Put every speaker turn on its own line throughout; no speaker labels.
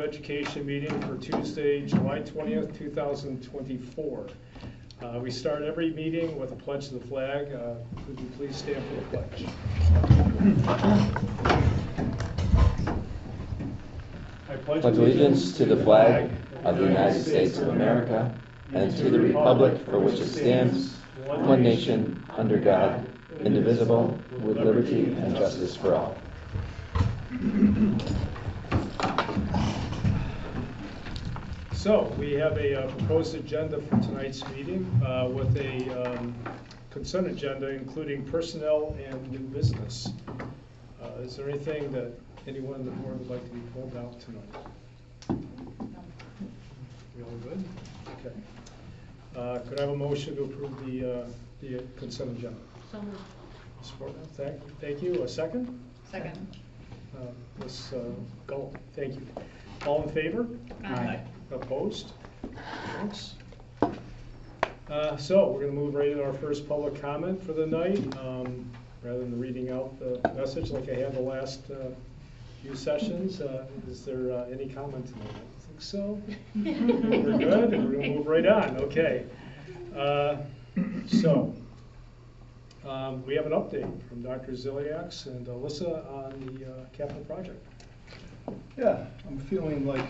Education meeting for Tuesday, July 20th, 2024. We start every meeting with a pledge to the flag. Could you please stand for the pledge? I pledge
allegiance to the flag of the United States of America and to the republic for which it stands, one nation, under God, indivisible, with liberty and justice for all.
So we have a proposed agenda for tonight's meeting with a consent agenda including personnel and new business. Is there anything that anyone on the board would like to be pulled out tonight? We all good? Okay. Could I have a motion to approve the consent agenda?
So moved.
Support that. Thank you. A second?
Second.
Ms. Gull, thank you. All in favor?
Aye.
Opposed? Thanks. So we're going to move right into our first public comment for the night. Rather than reading out the message like I had the last few sessions, is there any comment tonight? I think so. We're good, and we're going to move right on. Okay. We have an update from Dr. Ziliaks and Alyssa on the capital project.
Yeah, I'm feeling like,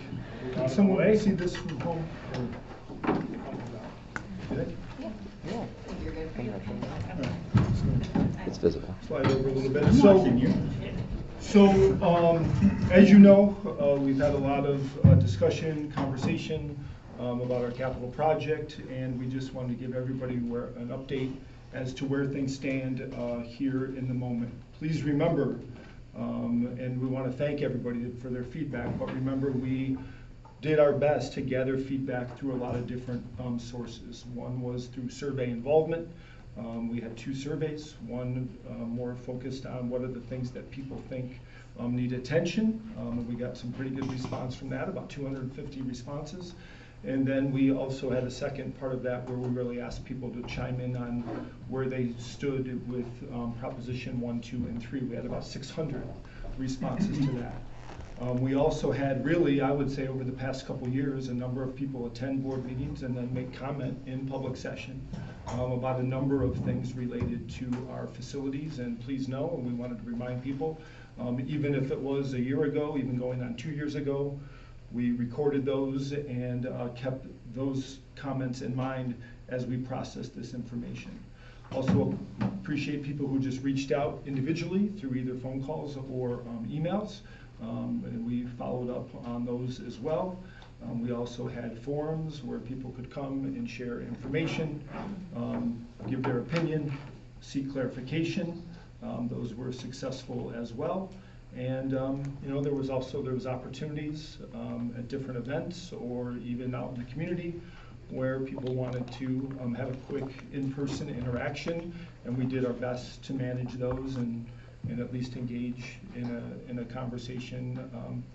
can
On
someone
the way?
see this from home? Good?
Yeah. You're good.
It's visible.
Slide over a little bit. So, as you know, we've had a lot of discussion, conversation about our capital project, and we just wanted to give everybody an update as to where things stand here in the moment. Please remember, and we want to thank everybody for their feedback, but remember we did our best to gather feedback through a lot of different sources. One was through survey involvement. We had 2 surveys, one more focused on what are the things that people think need attention. We got some pretty good response from that, about 250 responses. And then we also had a second part of that where we really asked people to chime in on where they stood with Proposition 1, 2, and 3. We had about 600 responses to that. We also had really, I would say over the past couple years, a number of people attend board meetings and then make comment in public session about a number of things related to our facilities. And please know, and we wanted to remind people, even if it was a year ago, even going on 2 years ago, we recorded those and kept those comments in mind as we processed this information. Also appreciate people who just reached out individually through either phone calls or emails, and we followed up on those as well. We also had forums where people could come and share information, give their opinion, seek clarification. Those were successful as well. And there was opportunities at different events or even out in the community where people wanted to have a quick in-person interaction, and we did our best to manage those and at least engage in a conversation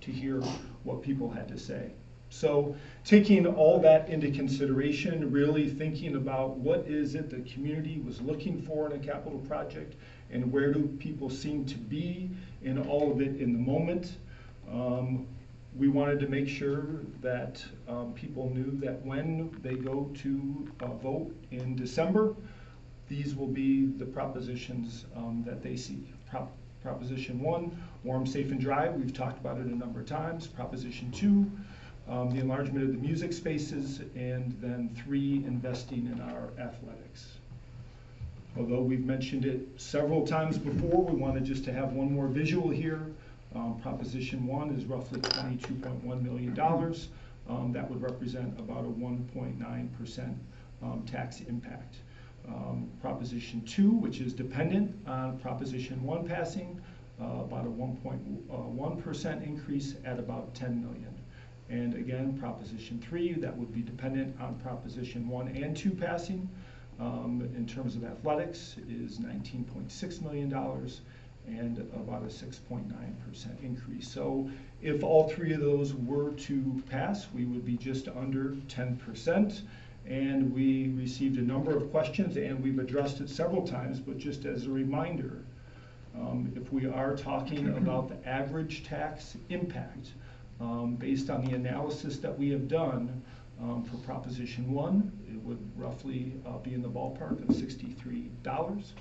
to hear what people had to say. So taking all that into consideration, really thinking about what is it the community was looking for in a capital project and where do people seem to be in all of it in the moment. We wanted to make sure that people knew that when they go to vote in December, these will be the propositions that they see. Proposition 1, warm, safe, and dry. We've talked about it a number of times. Proposition 2, the enlargement of the music spaces, and then 3, investing in our athletics. Although we've mentioned it several times before, we wanted just to have one more visual here. Proposition 1 is roughly $22.1 million. That would represent about a 1.9% tax impact. Proposition 2, which is dependent on Proposition 1 passing, about a 1.1% increase at about $10 million. And again, Proposition 3, that would be dependent on Proposition 1 and 2 passing. In terms of athletics, is $19.6 million and about a 6.9% increase. So if all 3 of those were to pass, we would be just under 10%. And we received a number of questions, and we've addressed it several times, but just as a reminder, if we are talking about the average tax impact Based on the analysis that we have done, for Proposition 1, it would roughly be in the ballpark of $63.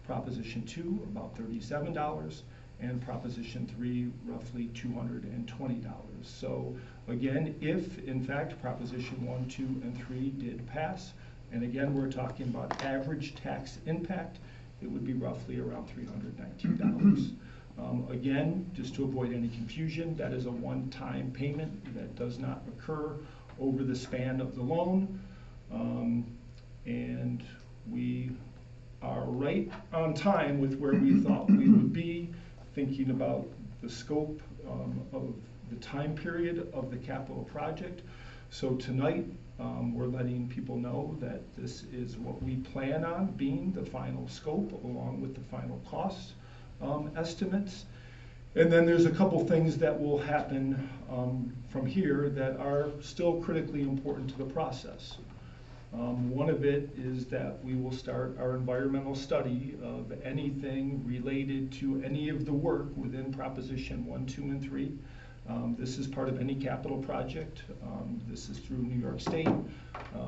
Proposition 2, about $37. And Proposition 3, roughly $220. So again, if in fact Proposition 1, 2, and 3 did pass, and again we're talking about average tax impact, it would be roughly around $319. Again, just to avoid any confusion, that is a one-time payment that does not occur over the span of the loan. And we are right on time with where we thought we would be, thinking about the scope of the time period of the capital project. So tonight, we're letting people know that this is what we plan on being the final scope, along with the final cost estimates. And then there's a couple things that will happen from here that are still critically important to the process. One of it is that we will start our environmental study of anything related to any of the work within Proposition 1, 2, and 3. This is part of any capital project. This is through New York State.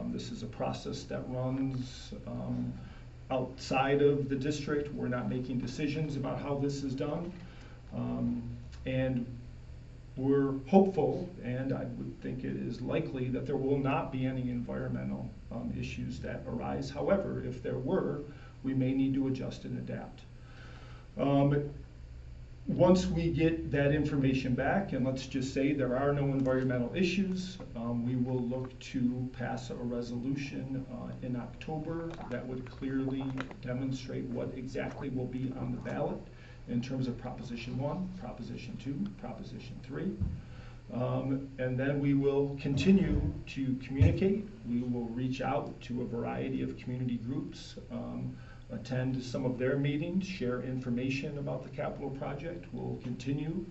This is a process that runs outside of the district. We're not making decisions about how this is done. And we're hopeful, and I would think it is likely, that there will not be any environmental issues that arise. However, if there were, we may need to adjust and adapt. Once we get that information back, and let's just say there are no environmental issues, we will look to pass a resolution in October that would clearly demonstrate what exactly will be on the ballot in terms of Proposition 1, Proposition 2, Proposition 3. And then we will continue to communicate. We will reach out to a variety of community groups, attend some of their meetings, share information about the capital project. We'll continue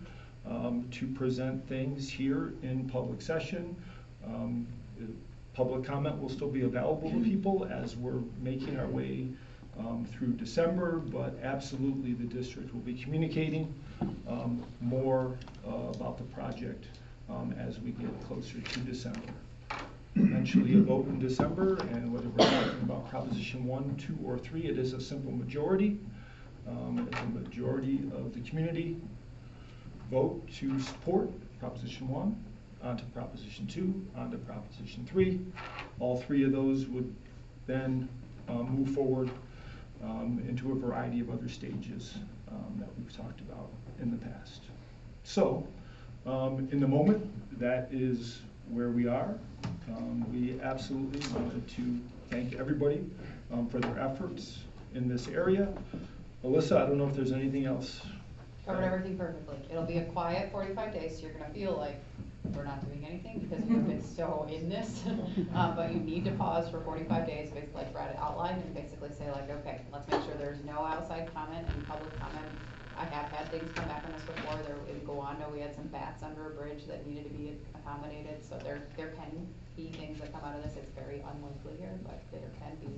to present things here in public session. Public comment will still be available to people as we're making our way through December, but absolutely the district will be communicating more about the project as we get closer to December. Eventually a vote in December, and whether we're talking about Proposition 1, 2, or 3, it is a simple majority. It's a majority of the community vote to support Proposition 1, onto Proposition 2, onto Proposition 3. All three of those would then move forward into a variety of other stages that we've talked about in the past. So, in the moment, that is where we are. We absolutely wanted to thank everybody for their efforts in this area. Alyssa, I don't know if there's anything else.
Covered everything perfectly. It'll be a quiet 45 days, so you're going to feel like we're not doing anything because you've been so in this. But you need to pause for 45 days, basically like Brad outlined, and basically say like, okay, let's make sure there's no outside comment and public comment. I have had things come back on this before. In Gowanda, we had some bats under a bridge that needed to be accommodated. So there can be things that come out of this. It's very unlikely here, but there can be.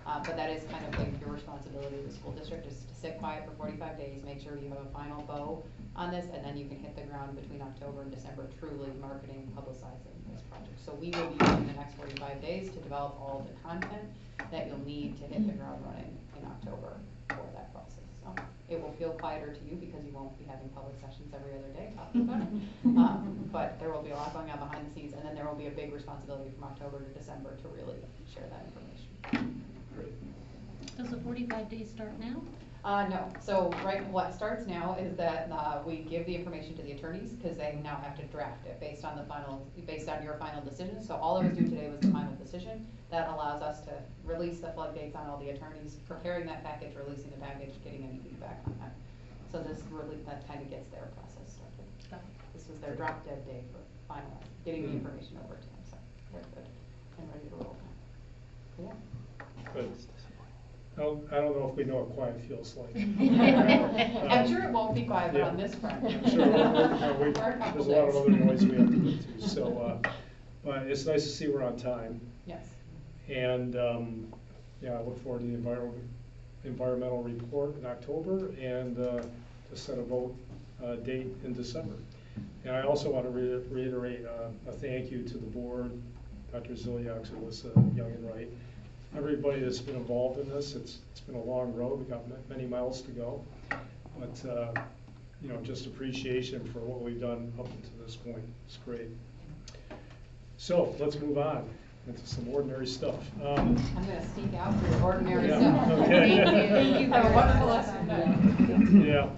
But that is kind of like your responsibility as a school district, is to sit quiet for 45 days, make sure you have a final bow on this, and then you can hit the ground between October and December, truly marketing, publicizing this project. So we will be using the next 45 days to develop all the content that you'll need to hit the ground running in October for that process. So it will feel quieter to you because you won't be having public sessions every other day talking about it. But there will be a lot going on behind the scenes, and then there will be a big responsibility from October to December to really share that information.
Does the 45 days start now?
No. So what starts now is that we give the information to the attorneys because they now have to draft it based on your final decision. So all I was doing today was the final decision. That allows us to release the floodgates on all the attorneys, preparing that package, releasing the package, getting any feedback on that. So that kind of gets their process started. This was their drop dead day for finalizing, getting the information over to them. So they're good and ready to roll now. Yeah.
Good. I don't know if we know what quiet feels like.
I'm sure it won't be quiet
yeah.
on this front.
I'm sure there's a lot of other noise we have to get to. So, but it's nice to see we're on time.
Yes.
And yeah, I look forward to the environmental report in October and to set a vote date in December. And I also want to reiterate a thank you to the board, Dr. Ziliak, Alyssa, Young and Wright, everybody that's been involved in this. It's been a long road. We've got many miles to go. But, you know, just appreciation for what we've done up until this point. It's great. So let's move on into some ordinary stuff.
I'm gonna sneak out for your ordinary
Yeah,
stuff.
okay.
Thank you. Have a wonderful lesson.
Yeah.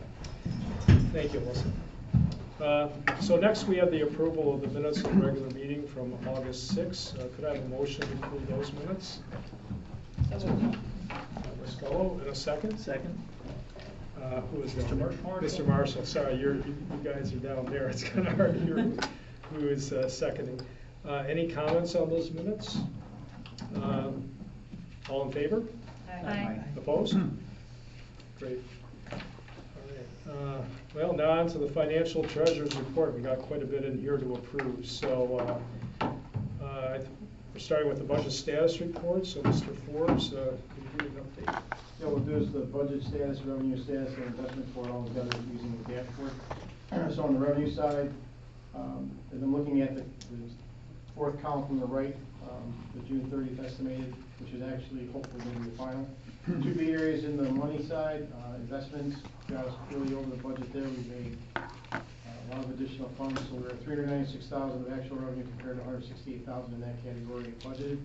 Thank you, Melissa. So next we have the approval of the minutes of the regular meeting from August 6th. Could I have a motion to approve those minutes? Ms. Gallo, in a second?
Second.
Who is that?
Mr. Marshall.
Mr. Marshall, sorry, you guys are down there. It's kind of hard to hear who is seconding. Any comments on those minutes? All in favor?
Aye.
Opposed? Great. All right. Well, now on to the financial treasurer's report. We got quite a bit in here to approve. So we're starting with the budget status report. So Mr. Forbes, could you give an update?
Yeah, we'll do is the budget status, revenue status, and investment report all together using the dashboard. So on the revenue side, I've been looking at the fourth column from the right, the June 30th estimated, which is actually hopefully going to be the final. Two big areas in the money side, investments, got us really over the budget there. We made a lot of additional funds, so we're at $396,000 of actual revenue compared to $168,000 in that category budgeted.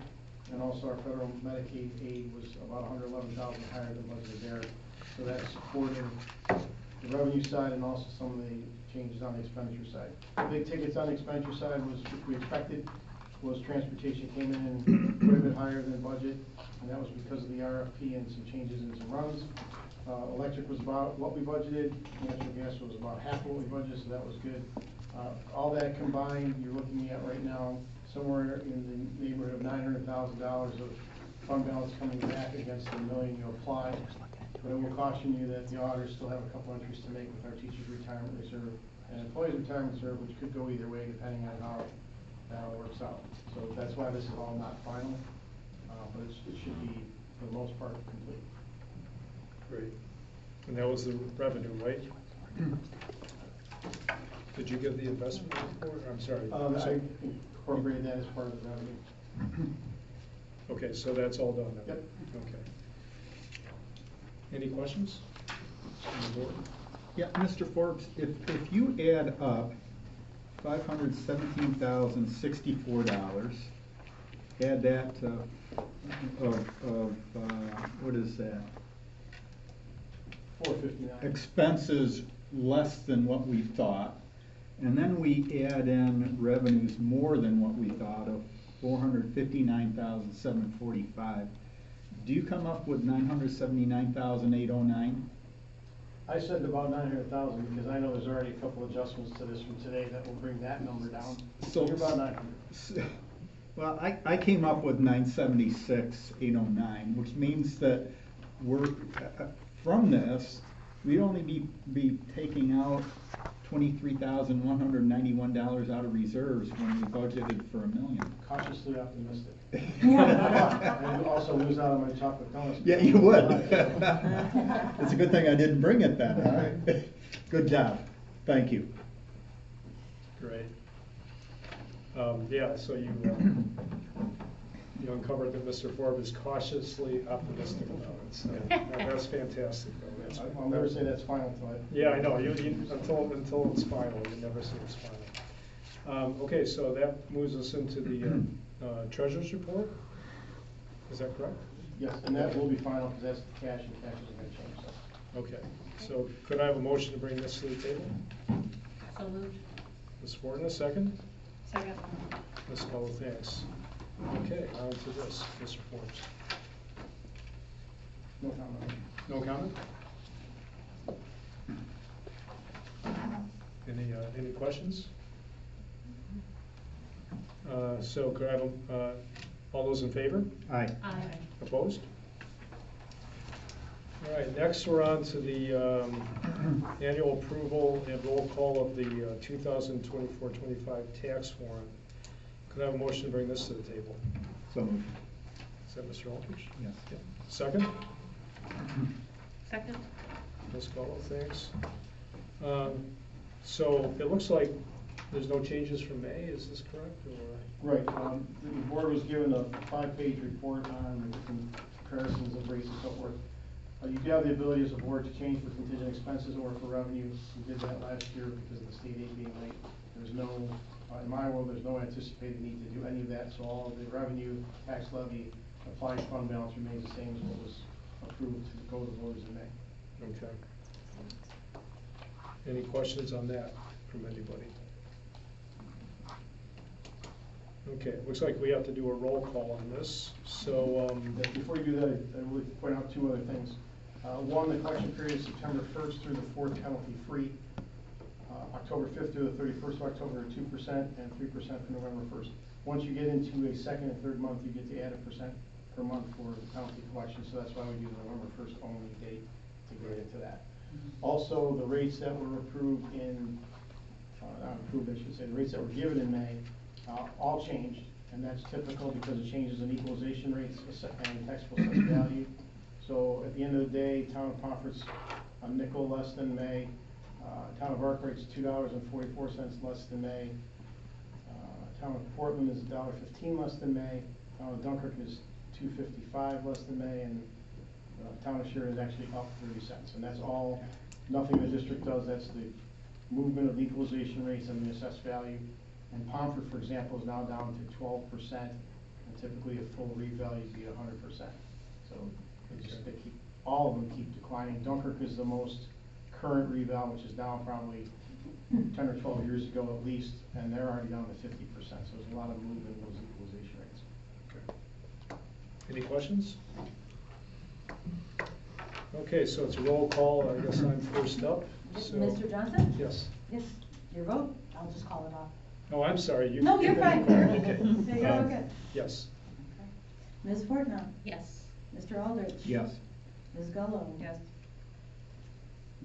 And also our federal Medicaid aid was about $111,000 higher than budgeted there. So that's supporting the revenue side and also some of the changes on the expenditure side. The big tickets on the expenditure side was, which we expected, was transportation came in quite a bit higher than budget, and that was because of the RFP and some changes in some runs. Electric was about what we budgeted, natural gas was about half what we budgeted, so that was good. All that combined, you're looking at right now somewhere in the neighborhood of $900,000 of fund balance coming back against the $1 million you applied. But I will caution you that the auditors still have a couple entries to make with our teachers' retirement reserve and employees' retirement reserve, which could go either way depending on how that all works out. So that's why this is all not final, but it should be, for the most part, complete.
Great. And that was the revenue, right? Did you give the investment report? I'm sorry.
I incorporated that as part of the revenue.
Okay, so that's all done now?
Yep.
Okay. Any questions on the board?
Yeah, Mr. Forbes, if you add up $517,064, add that to, what is that?
$459.
Expenses less than what we thought, and then we add in revenues more than what we thought of $459,745. Do you come up with $979,809?
I said about 900,000 because I know there's already a couple adjustments to this from today that will bring that number down. So you're about 900.
Well, I came up with 976,809, which means that we're, from this, we'd only be taking out $23,191 out of reserves when we budgeted for $1 million.
Cautiously optimistic. And also lose out on my chocolate donuts.
Yeah, you would. It's a good thing I didn't bring it then, all right? Good job. Thank you.
Great. Yeah, so you uncovered that Mr. Forbes is cautiously optimistic about it. So that's fantastic, though.
I'll never say that's final until I.
Yeah, I know. Until it's final, you never say it's final. Okay, so that moves us into the treasurer's report. Is that correct?
Yes, and that will be final because that's cash and cash isn't going to change. So.
Okay. So could I have a motion to bring this to the table?
So moved.
Ms. Ford, a second.
Second.
Ms. Cole, thanks. Okay, on to this, Mr. Forbes.
No comment.
No comment? Any questions? So could I have, all those in favor?
Aye.
Aye.
Opposed? All right, next we're on to the annual approval and roll call of the 2024-25 tax warrant. Could I have a motion to bring this to the table?
So moved.
Is that Mr. Aldridge?
Yes.
Yep. Second?
Second.
Ms. Gallo, thanks. So it looks like there's no changes from May, is this correct, or?
Right, the board was given a 5-page report on the different comparisons of rates and so forth. You do have the ability as a board to change for contingent expenses or for revenue. We did that last year because of the state aid being late. There's no, in my world, there's no anticipated need to do any of that, so all of the revenue, tax levy, applied fund balance remains the same as what was approved to go to the voters in May.
Okay. Any questions on that from anybody? Okay, looks like we have to do a roll call on this, so,
Before you do that, I would point out 2 other things. One, the collection period is September 1st through the 4th penalty free. October 5th through the 31st of October, 2% and 3% for November 1st. Once you get into a second and third month, you get to add 1% per month for the penalty collection, so that's why we do the November 1st only date to get into that. Also, the rates that were approved in, not approved, I should say, the rates that were given in May, all changed, and that's typical because it changes in equalization rates and taxable assessed value. So at the end of the day, town of Pomfret's a nickel less than May. Town of Arkwright's $2.44 less than May. Town of Portland is $1.15 less than May. Town of Dunkirk is $2.55 less than May, and town of Sharon is actually up 30 cents. And that's all, nothing the district does. That's the movement of the equalization rates and the assessed value. And Pomfret, for example, is now down to 12%, and typically a full revalue would be 100%. So they keep, all of them keep declining. Dunkirk is the most current reval, which is down probably 10 or 12 years ago at least, and they're already down to 50%. So there's a lot of movement in those equalization rates.
okay. Any questions? Okay, so it's a roll call. I guess I'm first up. So,
Mr. Johnson?
yes.
Yes, your vote, I'll just call it off.
Oh, I'm sorry. You,
No, you're fine.
Okay.
You're okay.
Yes.
Ms. Fortnum?
Yes.
Mr. Aldrich?
Yes.
Ms. Gullo?
Yes.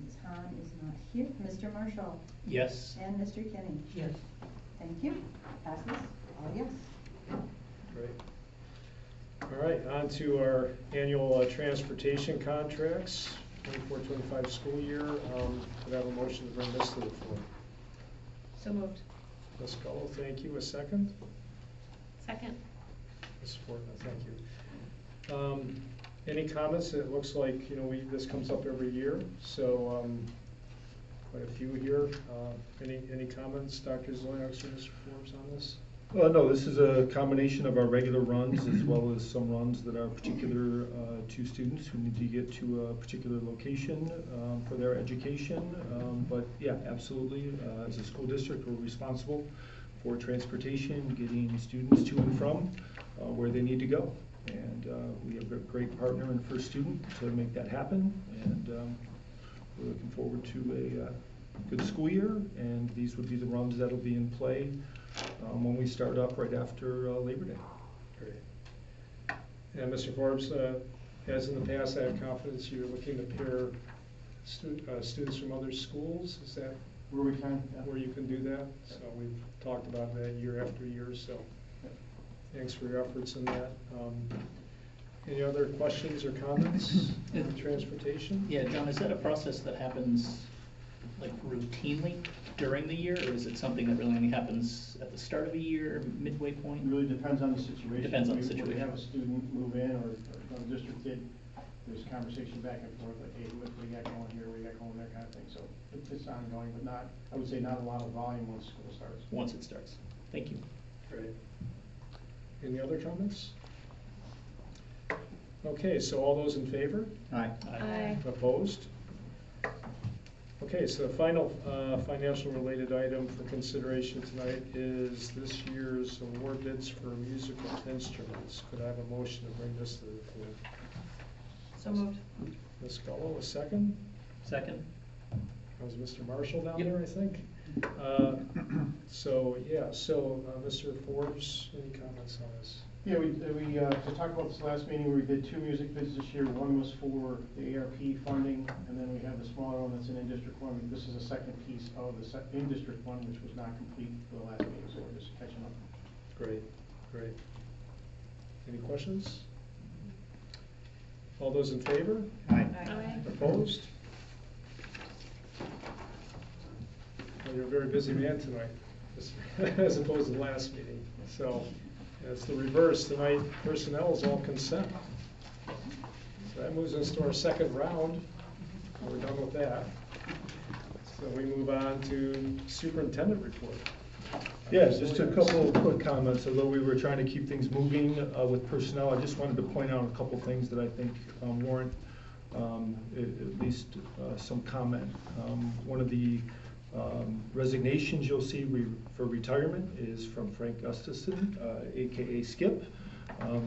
Ms. Hahn is not here. Mr. Marshall?
Yes.
And Mr. Kenny?
Yes.
Thank you. Passes, all yes.
Great. All right, on to our annual transportation contracts, 24-25 school year. Could I have a motion to bring this to the floor?
So moved.
Ms. Gullo, thank you. A second?
Second.
Ms. Fortner, thank you. Any comments? It looks like, you know, this comes up every year, so quite a few here. Any comments, Dr. Zoyax or Mr. Forbes, on this?
No, this is a combination of our regular runs as well as some runs that are particular to students who need to get to a particular location for their education. But yeah, absolutely, as a school district, we're responsible for transportation, getting students to and from where they need to go. And we have a great partner in First Student to make that happen. And we're looking forward to a good school year. And these would be the runs that'll be in play when we start up right after Labor Day.
Great. And Mr. Forbes, as in the past, I have confidence you're looking to pair students from other schools. Is that
Where we can, yeah.
where you can do that? So we've talked about that year after year, so thanks for your efforts in that. Any other questions or comments on transportation?
Yeah, John, is that a process that happens like routinely during the year, or is it something that really only happens at the start of the year, midway point?
It really depends on the situation.
Depends on the
When we
situation.
have a student move in or the district did, there's conversation back and forth, like, hey, what we got going here, we got going there kind of thing. So it's ongoing, but not, I would say not a lot of volume once school starts.
Once it starts. Thank you.
Great. Any other comments? Okay, so all those in favor?
Aye.
Aye.
Opposed? Okay, so the final financial related item for consideration tonight is this year's award bids for musical instruments. Could I have a motion to bring this to the floor?
So moved.
Ms. Gullo, a second?
Second?
That was Mr. Marshall down
Yep.
there, I think. So, yeah, Mr. Forbes, any comments on this?
Yeah, we to talk about this last meeting, we did 2 music bids this year. One was for the ARP funding, and then we have the smaller one that's an in-district one. This is a second piece of the in-district one, which was not complete for the last meeting, so we're just catching up.
Great, great. Any questions? All those in favor?
Aye.
Aye.
Opposed? Well, you're a very busy man tonight, as opposed to the last meeting. So it's the reverse. Tonight, personnel is all consent. So that moves us to our second round. We're done with that. So we move on to superintendent report.
Yeah, just a couple of quick comments. Although we were trying to keep things moving with personnel, I just wanted to point out a couple of things that I think warrant at least some comment. One of the resignations you'll see for retirement is from Frank Gustafson, AKA Skip,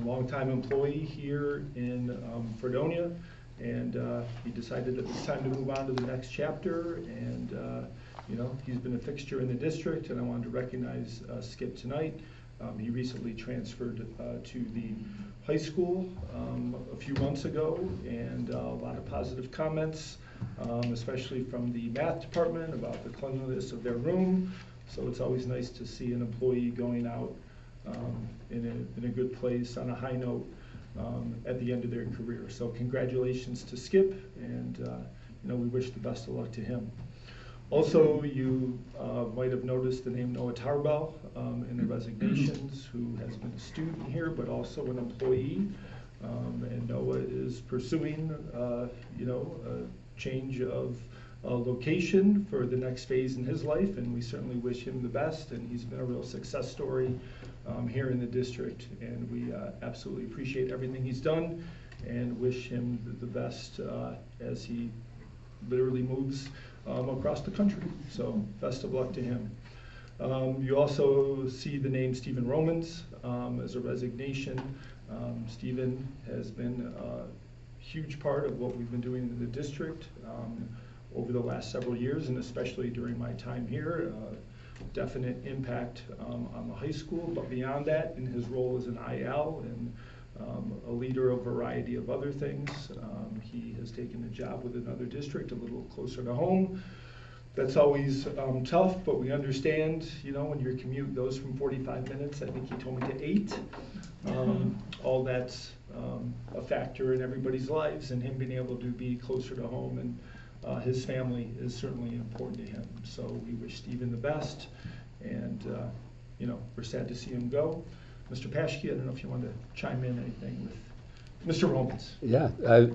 longtime employee here in Fredonia, and he decided that it's time to move on to the next chapter. And you know, he's been a fixture in the district, and I wanted to recognize Skip tonight. He recently transferred to the high school a few months ago, and a lot of positive comments, especially from the math department about the cleanliness of their room. So it's always nice to see an employee going out in a good place on a high note at the end of their career. So congratulations to Skip, and you know, we wish the best of luck to him. Also, you might have noticed the name Noah Tarbell in the resignations, who has been a student here, but also an employee. And Noah is pursuing, you know, a change of location for the next phase in his life, and we certainly wish him the best. And he's been a real success story here in the district, and we absolutely appreciate everything he's done and wish him the best as he literally moves across the country. So best of luck to him. You also see the name Stephen Romans as a resignation. Stephen has been a huge part of what we've been doing in the district over the last several years, and especially during my time here. Definite impact on the high school, but beyond that, in his role as an IL and a leader of a variety of other things. He has taken a job with another district a little closer to home. That's always tough, but we understand, you know, when your commute goes from 45 minutes, I think he told me, to 8, all that's a factor in everybody's lives, and him being able to be closer to home and his family is certainly important to him. So we wish Stephen the best, and you know, we're sad to see him go. Mr. Paschke, I don't know if you want to chime in anything with Mr. Romans.
Yeah,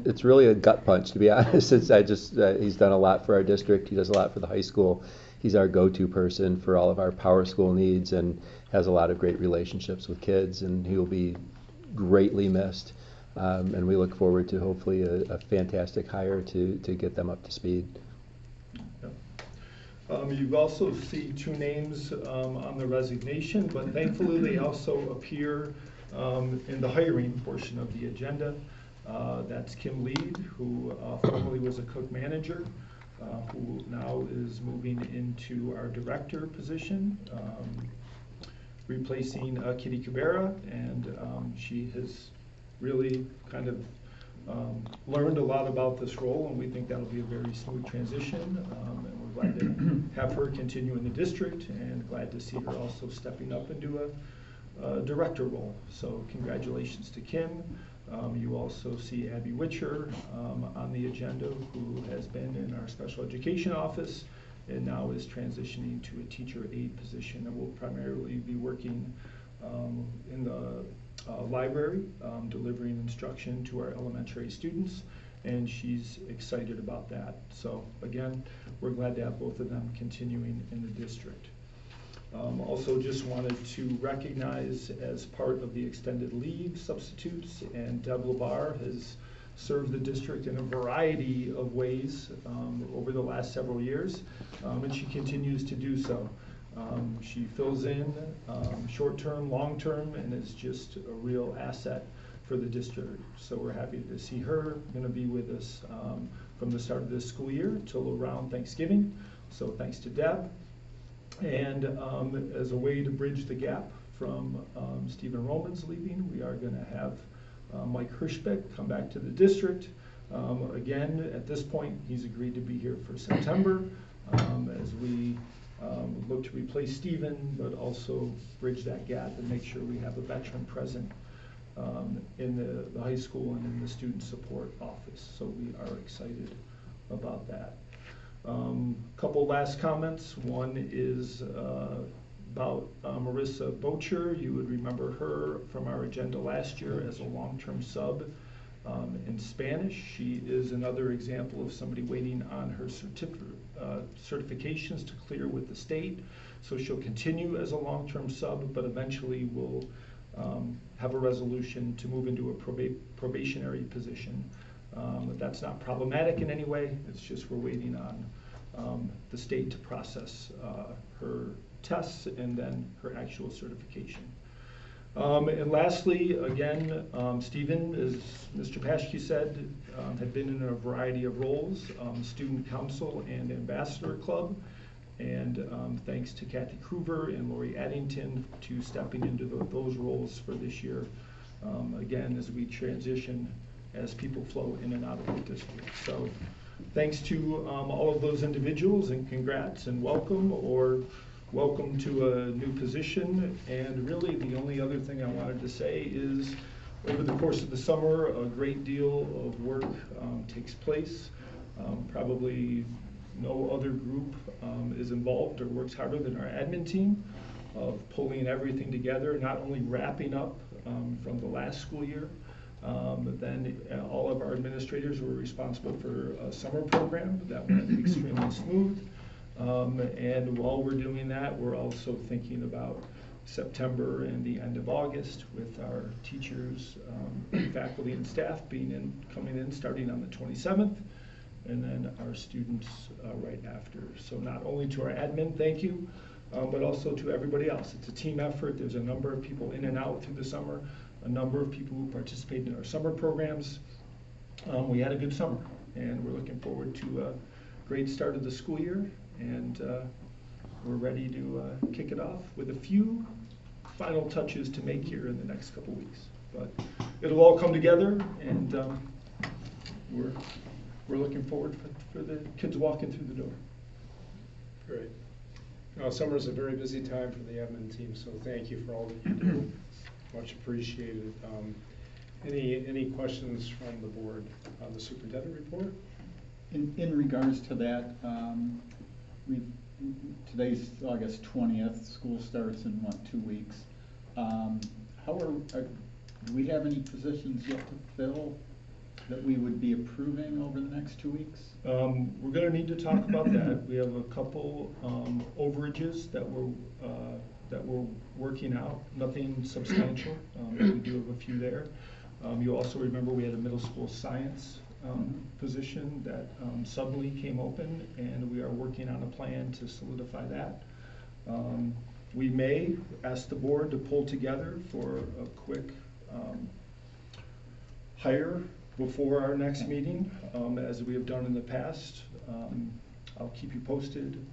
it's really a gut punch, to be honest. He's done a lot for our district. He does a lot for the high school. He's our go-to person for all of our power school needs, and has a lot of great relationships with kids, and he will be greatly missed. And we look forward to hopefully a fantastic hire to get them up to speed.
You also see 2 names on the resignation, but thankfully they also appear in the hiring portion of the agenda. That's Kim Lead, who formerly was a cook manager, who now is moving into our director position, replacing Kitty Cabrera, and she has really kind of learned a lot about this role, and we think that'll be a very smooth transition, and we're glad to have her continue in the district, and glad to see her also stepping up into a director role. So congratulations to Kim. You also see Abby Witcher on the agenda, who has been in our special education office and now is transitioning to a teacher aide position, and will primarily be working in the library, delivering instruction to our elementary students, and she's excited about that. So again, we're glad to have both of them continuing in the district. Also just wanted to recognize, as part of the extended leave substitutes, and Deb LeBar has served the district in a variety of ways over the last several years, and she continues to do so. She fills in short-term, long-term, and is just a real asset for the district. So we're happy to see her. Going to be with us from the start of this school year till around Thanksgiving. So thanks to Deb. And as a way to bridge the gap from Stephen Romans leaving, we are going to have Mike Hirschbeck come back to the district. Again, at this point, he's agreed to be here for September as we look to replace Stephen, but also bridge that gap and make sure we have a veteran present in the high school and in the student support office. So we are excited about that. Couple last comments. One is about Marissa Bocher. You would remember her from our agenda last year as a long-term sub in Spanish. She is another example of somebody waiting on her certifications to clear with the state. So she'll continue as a long-term sub, but eventually will have a resolution to move into a probationary position. That's not problematic in any way. It's just we're waiting on the state to process her tests and then her actual certification. And lastly, again, Stephen, as Mr. Paschke said, had been in a variety of roles, student council and ambassador club. And thanks to Kathy Kruver and Lori Addington to stepping into those roles for this year. Again, as we transition, as people flow in and out of the district. So thanks to all of those individuals, and congrats and welcome, or welcome to a new position. And really the only other thing I wanted to say is over the course of the summer, a great deal of work takes place. Probably no other group is involved or works harder than our admin team of pulling everything together, not only wrapping up from the last school year, but then all of our administrators were responsible for a summer program that went extremely smooth. And while we're doing that, we're also thinking about September and the end of August with our teachers, faculty and staff coming in starting on the 27th, and then our students right after. So not only to our admin, thank you, but also to everybody else. It's a team effort. There's a number of people in and out through the summer, a number of people who participated in our summer programs. We had a good summer, and we're looking forward to a great start of the school year, and we're ready to kick it off with a few final touches to make here in the next couple weeks. But it'll all come together, and we're looking forward for the kids walking through the door.
Great. Summer is a very busy time for the admin team, so thank you for all that you do. Much appreciated. Any questions from the board on the superintendent report?
In regards to that, today's August 20th, school starts in 2 weeks. Do we have any positions yet to fill that we would be approving over the next 2 weeks?
We're going to need to talk about that. We have a couple overages that we're working out. Nothing substantial, but we do have a few there. You also remember we had a middle school science position that suddenly came open, and we are working on a plan to solidify that. We may ask the board to pull together for a quick hire before our next meeting, as we have done in the past. I'll keep you posted,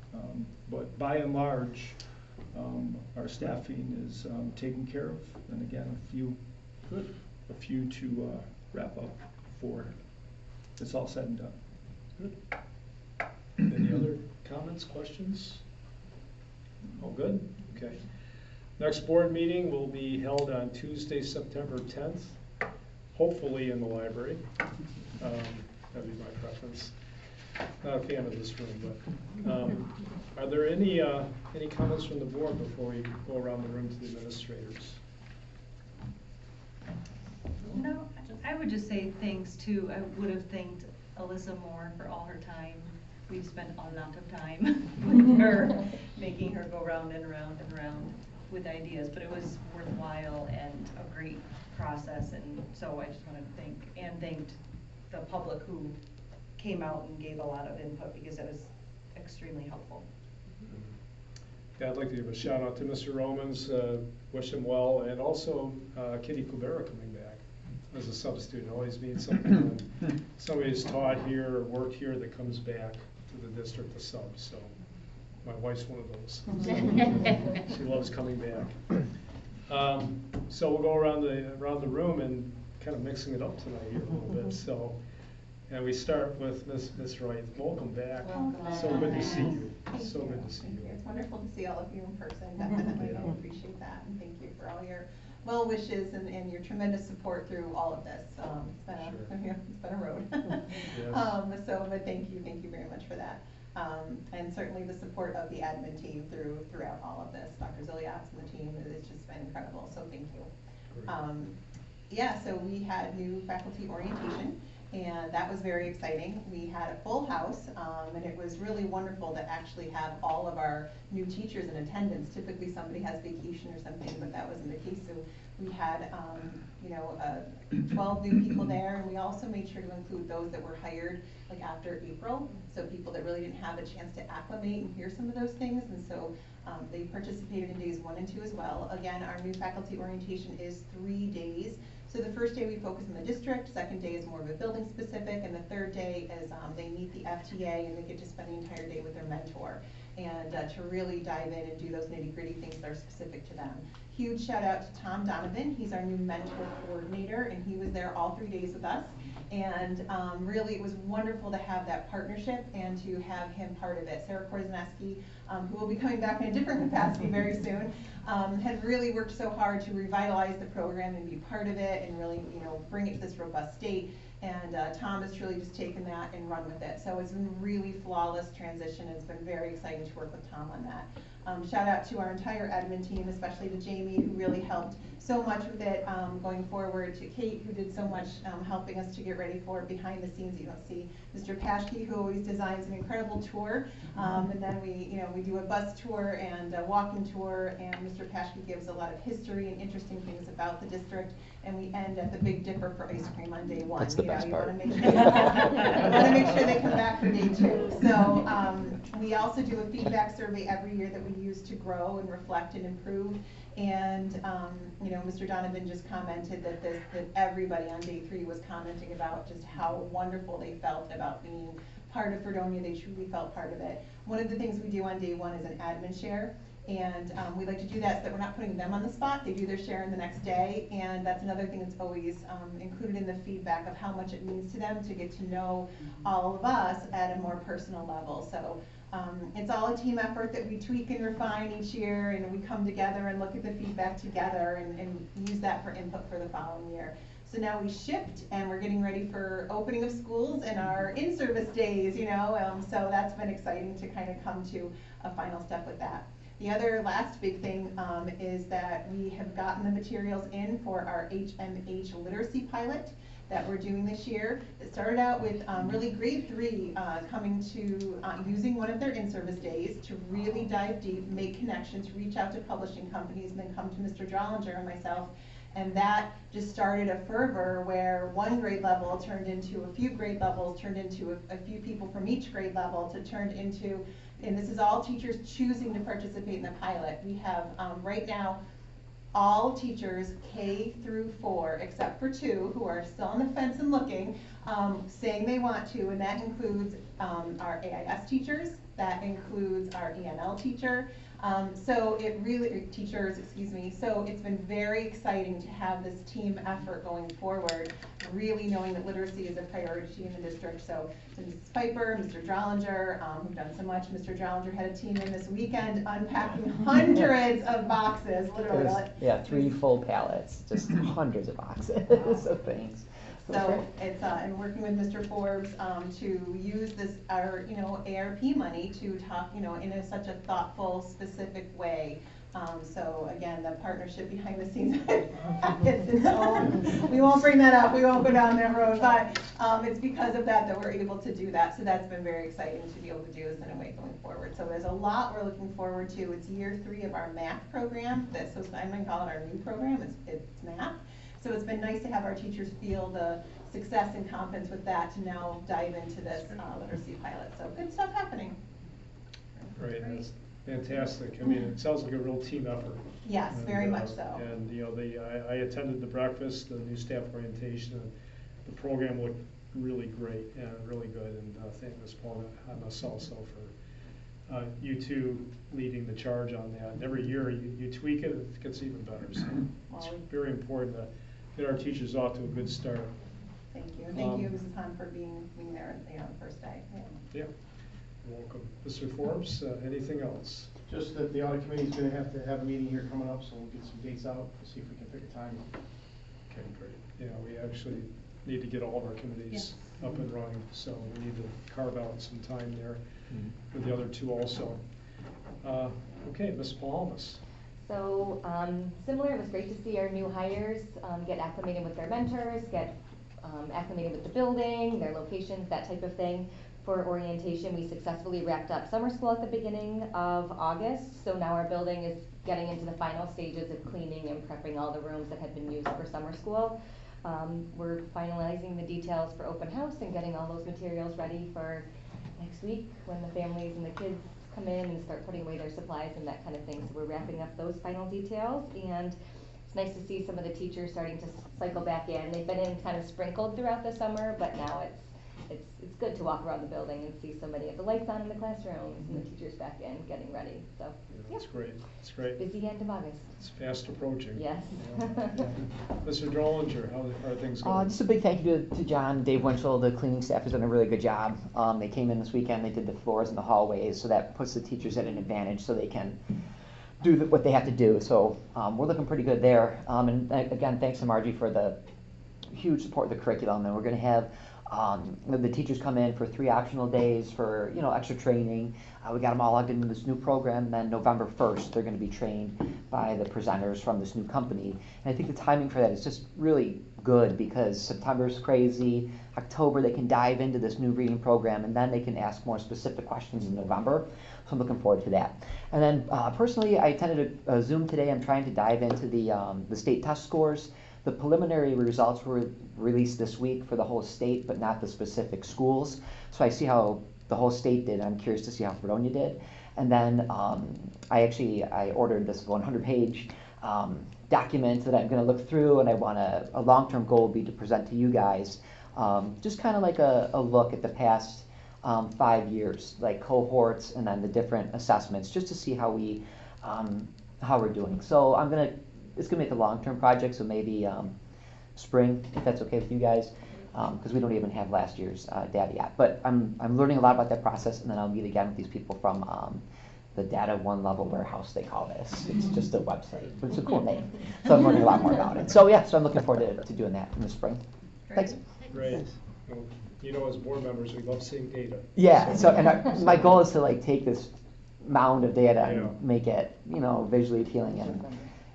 but by and large, our staffing is taken care of, and again, a few to wrap up before it's all said and done.
Good. Any other comments, questions? All good? Okay. Next board meeting will be held on Tuesday, September 10th, hopefully in the library. That'd be my preference. Not a fan of this room, but are there any comments from the board before we go around the room to the administrators?
No, I would just say thanks to, I would have thanked Alyssa more for all her time. We've spent a lot of time with her, making her go round and round and round with ideas, but it was worthwhile and a great process, and so I just wanted to thanked the public who came out and gave a lot of input, because it was extremely helpful.
Yeah, I'd like to give a shout out to Mr. Romans, wish him well, and also Kitty Kubera coming back as a substitute. It always means something when somebody's taught here or worked here that comes back to the district to sub. So my wife's one of those. She loves coming back. So we'll go around the room and kind of mixing it up tonight here a little bit. So, and we start with Miss Wright. Welcome back.
Welcome.
So good to see you.
Thank
So
you.
good to see
Thank
you.
It's wonderful to see all of you in person. Definitely,
Yeah.
I appreciate that, and thank you for all your well wishes and your tremendous support through all of this. It's been
Sure.
it's been a road.
Yes.
But thank you very much for that. And certainly the support of the admin team throughout all of this. Dr. Ziliaks and the team, it's just been incredible, so thank you.
Great.
Yeah, so we had new faculty orientation, and that was very exciting. We had a full house, and it was really wonderful to actually have all of our new teachers in attendance. Typically somebody has vacation or something, but that wasn't the case. So we had, 12 new people there, and we also made sure to include those that were hired like after April. So people that really didn't have a chance to acclimate and hear some of those things, and so they participated in days 1 and 2 as well. Again, our new faculty orientation is 3 days. So the first day we focus on the district, second day is more of a building specific, and the third day is they meet the FTA and they get to spend the entire day with their mentor and to really dive in and do those nitty gritty things that are specific to them. Huge shout out to Tom Donovan. He's our new mentor coordinator, and he was there all 3 days with us. And really it was wonderful to have that partnership and to have him part of it. Sarah Korzynski, who will be coming back in a different capacity very soon, had really worked so hard to revitalize the program and be part of it and really, bring it to this robust state. And Tom has truly just taken that and run with it. So it's been really flawless transition. It's been very exciting to work with Tom on that. Shout out to our entire admin team, especially to Jamie, who really helped so much with it going forward, to Kate, who did so much helping us to get ready for it behind the scenes. You don't see Mr. Paschke, who always designs an incredible tour, and then we do a bus tour and a walking tour, and Mr. Paschke gives a lot of history and interesting things about the district, and we end at the Big Dipper for ice cream on day 1.
That's the best part.
You want to make sure they come back for day 2. So we also do a feedback survey every year that we use to grow and reflect and improve. And Mr. Donovan just commented that everybody on day 3 was commenting about just how wonderful they felt about being part of Fredonia. They truly felt part of it. One of the things we do on day 1 is an admin share. And we like to do that so that we're not putting them on the spot. They do their share in the next day, and that's another thing that's always included in the feedback of how much it means to them to get to know all of us at a more personal level. So it's all a team effort that we tweak and refine each year, and we come together and look at the feedback together and use that for input for the following year. So now we shift, and we're getting ready for opening of schools and our in-service days, so that's been exciting to kind of come to a final step with that. The other last big thing is that we have gotten the materials in for our HMH literacy pilot that we're doing this year. It started out with really grade 3 coming to using one of their in-service days to really dive deep, make connections, reach out to publishing companies, and then come to Mr. Drollinger and myself. And that just started a fervor where one grade level turned into a few grade levels, turned into a few people from each grade level, to turned into, and this is all teachers choosing to participate in the pilot. We have right now all teachers K through 4, except for 2 who are still on the fence and looking, saying they want to, and that includes our AIS teachers, that includes our ENL teacher. So it's been very exciting to have this team effort going forward, really knowing that literacy is a priority in the district. So Mrs. Piper, Mr. Drollinger, who've done so much. Mr. Drollinger had a team in this weekend unpacking hundreds of boxes, literally.
Yeah, 3 full pallets, just hundreds of boxes of things.
So it's, and working with Mr. Forbes to use this, our, ARP money to talk, in such a thoughtful, specific way. So again, the partnership behind the scenes, it's its own. We won't bring that up. We won't go down that road. But it's because of that we're able to do that. So that's been very exciting to be able to do this in a way going forward. So there's a lot we're looking forward to. It's year 3 of our math program. So I'm going to call it our new program. It's math. So it's been nice to have our teachers feel the success and confidence with that to now dive into this literacy pilot. So good stuff happening.
Great, that's fantastic. I mean, it sounds like a real team effort.
Yes,
And,
very much so.
And I attended the breakfast, the new staff orientation, and the program looked really great and really good. And thank Ms. Paul and us also for you two leading the charge on that. And every year you tweak it, it gets even better. So it's very important to get our teachers off to a good start.
Thank you. And thank you, Mrs. Hunt, for being there the first day.
Yeah. You're welcome. Mr. Forbes, anything else?
Just that the audit committee is going to have a meeting here coming up, so we'll get some dates out, see if we can pick a time.
Okay, great. Yeah, we actually need to get all of our committees up and running, so we need to carve out some time there for the other two also. Okay, Ms. Palamas.
So similar, it was great to see our new hires get acclimated with their mentors, get acclimated with the building, their locations, that type of thing. For orientation, we successfully wrapped up summer school at the beginning of August, so now our building is getting into the final stages of cleaning and prepping all the rooms that had been used for summer school. We're finalizing the details for open house and getting all those materials ready for next week when the families and the kids come in and start putting away their supplies and that kind of thing. So we're wrapping up those final details, and it's nice to see some of the teachers starting to cycle back in. They've been in kind of sprinkled throughout the summer, but now it's good to walk around the building and see so many of the lights on in the classrooms and the teachers back in getting ready. So
yeah, that's great. That's great.
Busy end of August.
It's fast approaching.
Yes.
Yeah. Mr. Drollinger, how are things going?
Just a big thank you to John, Dave Winchell. The cleaning staff has done a really good job. They came in this weekend. They did the floors and the hallways, so that puts the teachers at an advantage, so they can do what they have to do. So we're looking pretty good there. And again, thanks to Margie for the huge support of the curriculum. And we're going to have the teachers come in for 3 optional days for extra training. We got them all logged into this new program. Then November 1st, they're going to be trained by the presenters from this new company. And I think the timing for that is just really good because September's crazy. October, they can dive into this new reading program, and then they can ask more specific questions in November. So I'm looking forward to that. And then personally, I attended a Zoom today. I'm trying to dive into the state test scores. The preliminary results were released this week for the whole state, but not the specific schools. So I see how the whole state did. I'm curious to see how Fredonia did. And then I ordered this 100-page document that I'm going to look through, and I want a long-term goal would be to present to you guys, just kind of like a look at the past 5 years, like cohorts, and then the different assessments, just to see how we're doing. So it's gonna make a long-term project, so maybe spring, if that's okay with you guys, because we don't even have last year's data yet. But I'm learning a lot about that process, and then I'll meet again with these people from the Data One Level Warehouse, they call this. It's just a website, but it's a cool name. So I'm learning a lot more about it. So yeah, so I'm looking forward to doing that in the spring. Thanks.
Great. Well, as board members, we love seeing data.
Yeah. So and my goal is to take this mound of data and make it visually appealing and.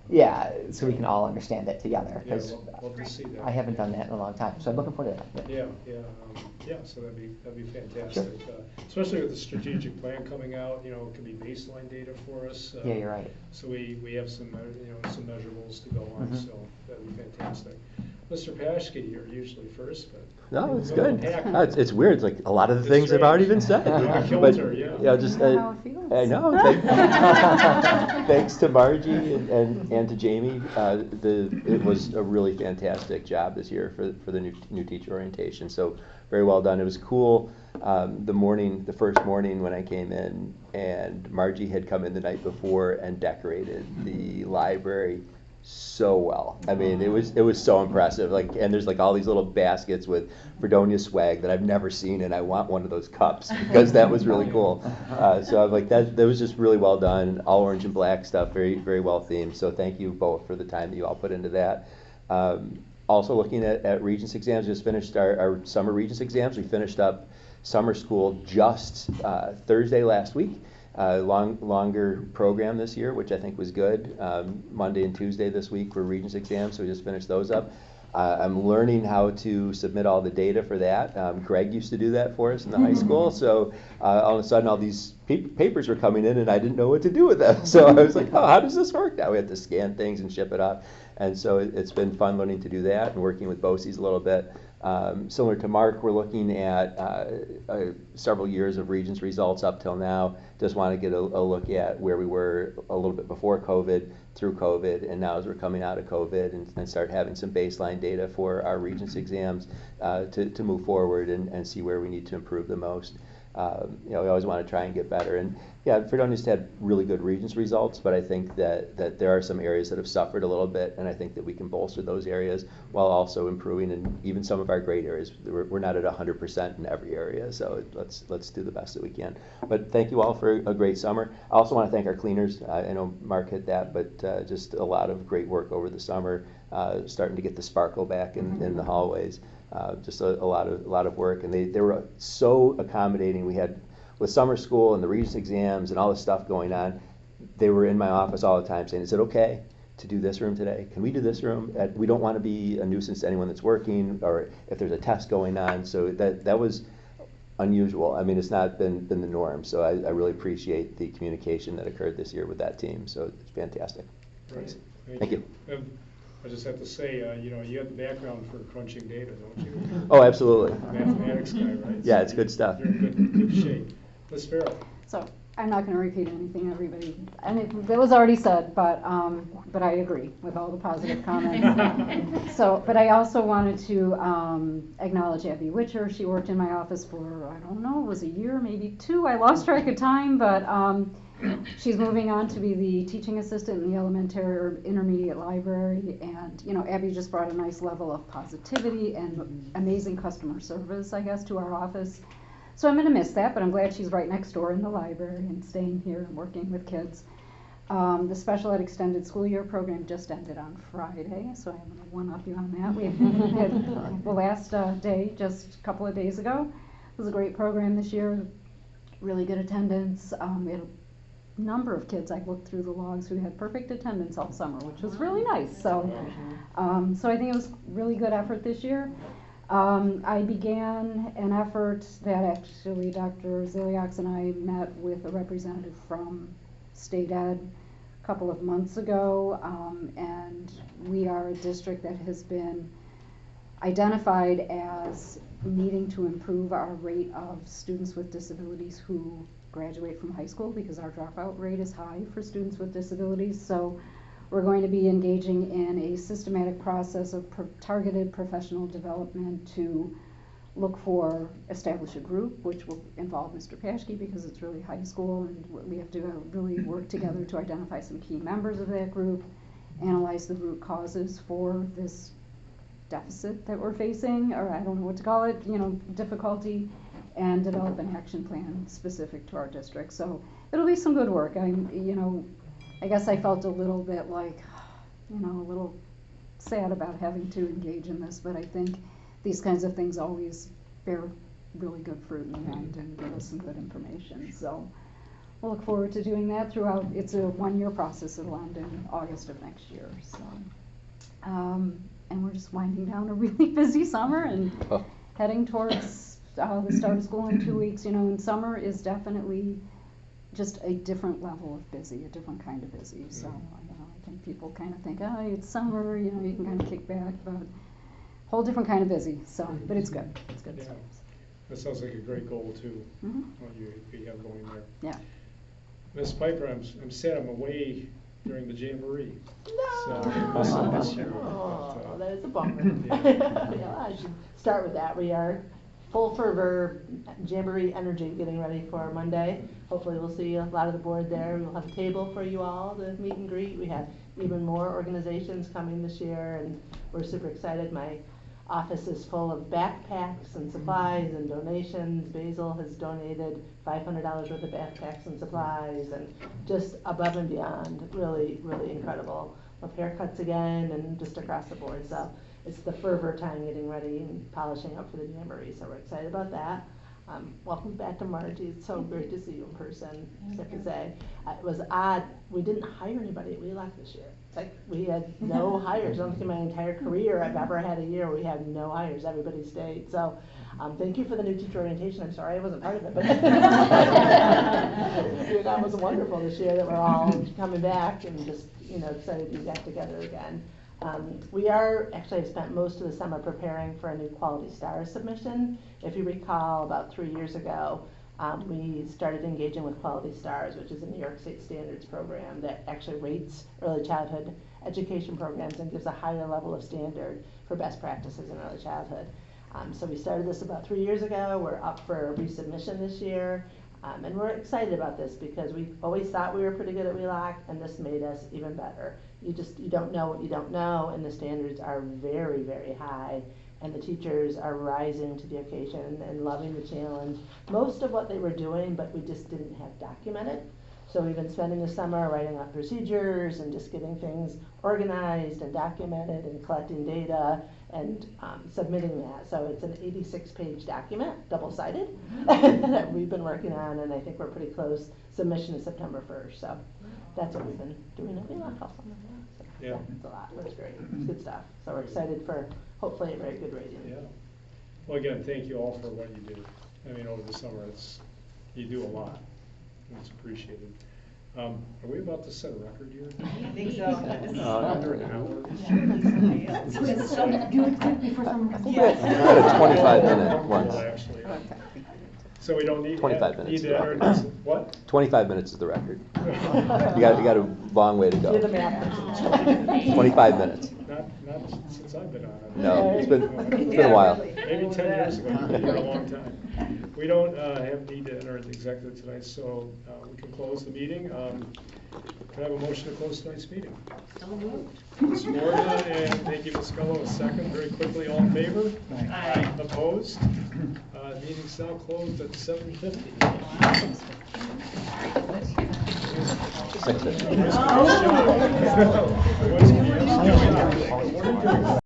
Yeah, so we can all understand it together, because
love to see that.
I haven't done that in a long time, so I'm looking forward to that.
Yeah, so that'd be fantastic. Sure. Especially with the strategic plan coming out, it could be baseline data for us.
Yeah, you're right.
So we have some measurables to go on, so that'd be fantastic. Mr. Paschke, you're usually first, but
no, it's good. It's weird. It's like a lot of the things have already been said. I know. Thanks to Margie and to Jamie. It was a really fantastic job this year for the new teacher orientation. So very well done. It was cool. The first morning when I came in, and Margie had come in the night before and decorated the library so well. I mean, it was so impressive. And there's all these little baskets with Fredonia swag that I've never seen, and I want one of those cups because that was really cool. So I'm that was just really well done. All orange and black stuff, very very well themed. So thank you both for the time that you all put into that. Also looking at Regents exams, just finished our summer Regents exams. We finished up summer school just Thursday last week. Longer program this year, which I think was good. Monday and Tuesday this week were Regents exams, so we just finished those up. I'm learning how to submit all the data for that. Greg used to do that for us in the high school, so all of a sudden all these papers were coming in and I didn't know what to do with them. So I was like, oh, how does this work now? We have to scan things and ship it off. And so it's been fun learning to do that and working with BOCES a little bit. Similar to Mark, we're looking at several years of Regents results up till now. Just want to get a look at where we were a little bit before COVID, through COVID, and now as we're coming out of COVID and start having some baseline data for our Regents exams to move forward and see where we need to improve the most. We always want to try and get better. And Yeah, Fredonia's had really good Regents results, but I think that there are some areas that have suffered a little bit, and I think that we can bolster those areas while also improving in even some of our great areas. We're not at 100% in every area, so let's do the best that we can. But thank you all for a great summer. I also want to thank our cleaners. I know Mark hit that, but just a lot of great work over the summer, starting to get the sparkle back in the hallways. Just a lot of work, and they were so accommodating. We had, with summer school and the Regents exams and all this stuff going on, they were in my office all the time saying, is it okay to do this room today? Can we do this room? We don't want to be a nuisance to anyone that's working, or if there's a test going on. So that was unusual. I mean, it's not been the norm. So I really appreciate the communication that occurred this year with that team. So it's fantastic.
Great.
Thank you.
I just have to say, you have the background for crunching data, don't you?
Oh, absolutely.
Mathematics guy, right?
Yeah, it's good stuff.
You're in good shape. Ms. Farrell.
So I'm not going to repeat anything everybody, that was already said, but I agree with all the positive comments. But I also wanted to acknowledge Abby Witcher. She worked in my office for, I don't know, it was a year, maybe 2. I lost track of time, but she's moving on to be the teaching assistant in the elementary or intermediate library. And, Abby just brought a nice level of positivity and amazing customer service, I guess, to our office. So I'm going to miss that, but I'm glad she's right next door in the library and staying here and working with kids. The special ed extended school year program just ended on Friday, so I'm going to one-up you on that. We had the last day just a couple of days ago. It was a great program this year, really good attendance. We had a number of kids, I looked through the logs, who had perfect attendance all summer, which was really nice. So I think it was really good effort this year. I began an effort that actually Dr. Ziliox and I met with a representative from State Ed a couple of months ago, and we are a district that has been identified as needing to improve our rate of students with disabilities who graduate from high school, because our dropout rate is high for students with disabilities. So we're going to be engaging in a systematic process of targeted professional development to look for, establish a group, which will involve Mr. Paschke because it's really high school, and we have to really work together to identify some key members of that group, analyze the root causes for this deficit that we're facing, or I don't know what to call it, difficulty, and develop an action plan specific to our district. So it'll be some good work. I guess I felt a little bit like, a little sad about having to engage in this, but I think these kinds of things always bear really good fruit in the end and give us some good information. So we'll look forward to doing that throughout. It's a 1-year process. It'll end in August of next year. So, and we're just winding down a really busy summer and heading towards the start of school in 2 weeks. And summer is definitely just a different level of busy, a different kind of busy. So, I think people kind of think, it's summer, you can kind of kick back, but whole different kind of busy. So, but it's good. It's good.
Yeah. That sounds like a great goal too. What you have going there.
Yeah.
Ms. Piper, I'm sad I'm away during the Jamboree.
No.
So I miss you.
Oh, that is a bummer.
Yeah.
I should start with that. We are full fervor, Jamboree energy, getting ready for Monday. Hopefully we'll see a lot of the board there. We'll have a table for you all to meet and greet. We have even more organizations coming this year, and we're super excited. My office is full of backpacks and supplies and donations. Basil has donated $500 worth of backpacks and supplies, and just above and beyond. Really, really incredible. Of haircuts again, and just across the board. So it's the fervor time getting ready and polishing up for the Jamboree. So we're excited about that. Welcome back to Margie. It's so great to see you in person, I have to say. It was odd. We didn't hire anybody at WheeLock this year. It's like we had no hires. I don't think in my entire career I've ever had a year where we had no hires. Everybody stayed. So thank you for the new teacher orientation. I'm sorry I wasn't part of it, but that was wonderful this year that we're all coming back and just excited to be back together again. We have spent most of the summer preparing for a new Quality Stars submission. If you recall, about 3 years ago, we started engaging with Quality Stars, which is a New York State standards program that actually rates early childhood education programs and gives a higher level of standard for best practices in early childhood. So we started this about 3 years ago. We're up for resubmission this year. And we're excited about this because we always thought we were pretty good at WheeLock, and this made us even better. You don't know what you don't know, and the standards are very, very high, and the teachers are rising to the occasion and loving the challenge. Most of what they were doing, but we just didn't have documented. So we've been spending the summer writing up procedures and just getting things organized and documented and collecting data and submitting that. So it's an 86-page document, double-sided, that we've been working on, and I think we're pretty close. Submission is September 1st, so that's what we've been doing at WheeLock all summer. So
Yeah.
it's a lot. It's great. It's good stuff. So we're excited for hopefully a very good rating.
Yeah. Well, again, thank you all for what you do. I mean, over the summer, you do a lot. It's appreciated. Are we about to set a record here?
I think so.
Under an hour.
Do it quick before someone comes.
We're at a 25-minute
Well,
once.
actually. So we don't need
25
need
minutes.
to enter this, what?
25 minutes is the record. You got a long way to go.
You're the math.
25 minutes.
Not since I've been on it.
No, it's been a while.
Maybe 10 years ago, it's been a long time. We don't need to enter into executive tonight, so we can close the meeting. Can I have a motion to close tonight's meeting?
So moved.
Ms. Morgan, and thank you, Ms. Scullo, a second. Very quickly, all in favor?
Aye.
Opposed? Meeting's now closed at 7:50.
6:50.
What's the-